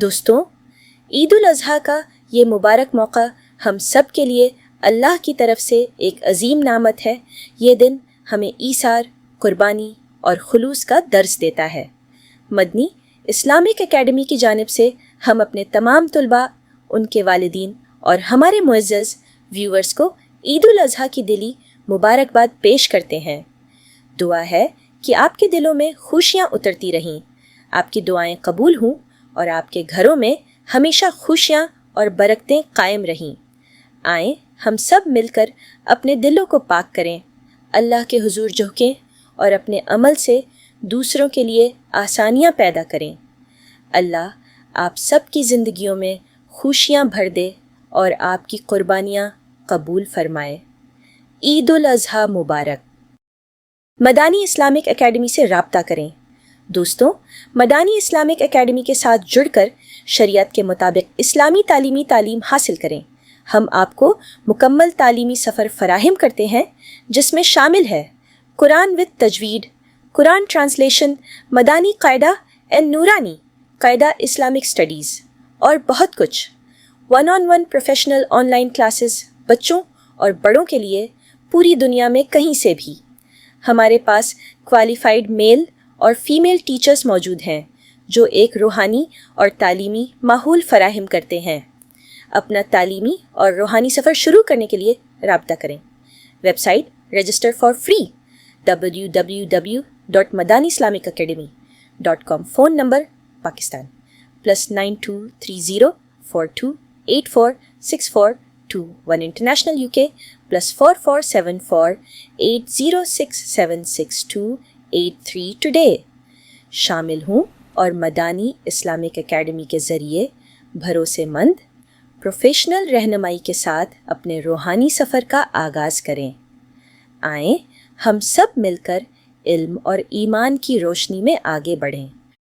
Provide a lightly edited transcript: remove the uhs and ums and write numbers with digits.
دوستوں، عید الاضحیٰ کا یہ مبارک موقع ہم سب کے لیے اللہ کی طرف سے ایک عظیم نعمت ہے۔ یہ دن ہمیں ایثار، قربانی اور خلوص کا درس دیتا ہے۔ مدنی اسلامک اکیڈمی کی جانب سے ہم اپنے تمام طلباء، ان کے والدین اور ہمارے معزز ویورز کو عید الاضحیٰ کی دلی مبارکباد پیش کرتے ہیں۔ دعا ہے کہ آپ کے دلوں میں خوشیاں اترتی رہیں، آپ کی دعائیں قبول ہوں اور آپ کے گھروں میں ہمیشہ خوشیاں اور برکتیں قائم رہیں۔ آئیں ہم سب مل کر اپنے دلوں کو پاک کریں، اللہ کے حضور جھکیں اور اپنے عمل سے دوسروں کے لیے آسانیاں پیدا کریں۔ اللہ آپ سب کی زندگیوں میں خوشیاں بھر دے اور آپ کی قربانیاں قبول فرمائے۔ عید الاضحیٰ مبارک۔ مدانی اسلامک اکیڈمی سے رابطہ کریں۔ دوستوں، مدانی اسلامک اکیڈمی کے ساتھ جڑ کر شریعت کے مطابق اسلامی تعلیم حاصل کریں۔ ہم آپ کو مکمل تعلیمی سفر فراہم کرتے ہیں، جس میں شامل ہے قرآن وتھ تجوید، قرآن ٹرانسلیشن، مدانی قاعدہ اینڈ نورانی قاعدہ اسلامک اسٹڈیز اور بہت کچھ۔ 1-on-1 professional on line classes بچوں اور بڑوں کے لیے پوری دنیا میں کہیں سے بھی۔ ہمارے پاس کوالیفائڈ میل اور فیمیل ٹیچرز موجود ہیں جو ایک روحانی اور تعلیمی ماحول فراہم کرتے ہیں۔ اپنا تعلیمی اور روحانی سفر شروع کرنے کے لیے رابطہ کریں۔ Website register for free www.madaniislamicacademy.com۔ Phone number Pakistan +923042846421 international UK +447480676283 today. شامل ہوں اور مدانی اسلامک اکیڈمی کے ذریعے بھروسے مند پروفیشنل رہنمائی کے ساتھ اپنے روحانی سفر کا آغاز کریں۔ آئیں ہم سب مل کر علم اور ایمان کی روشنی میں آگے بڑھیں۔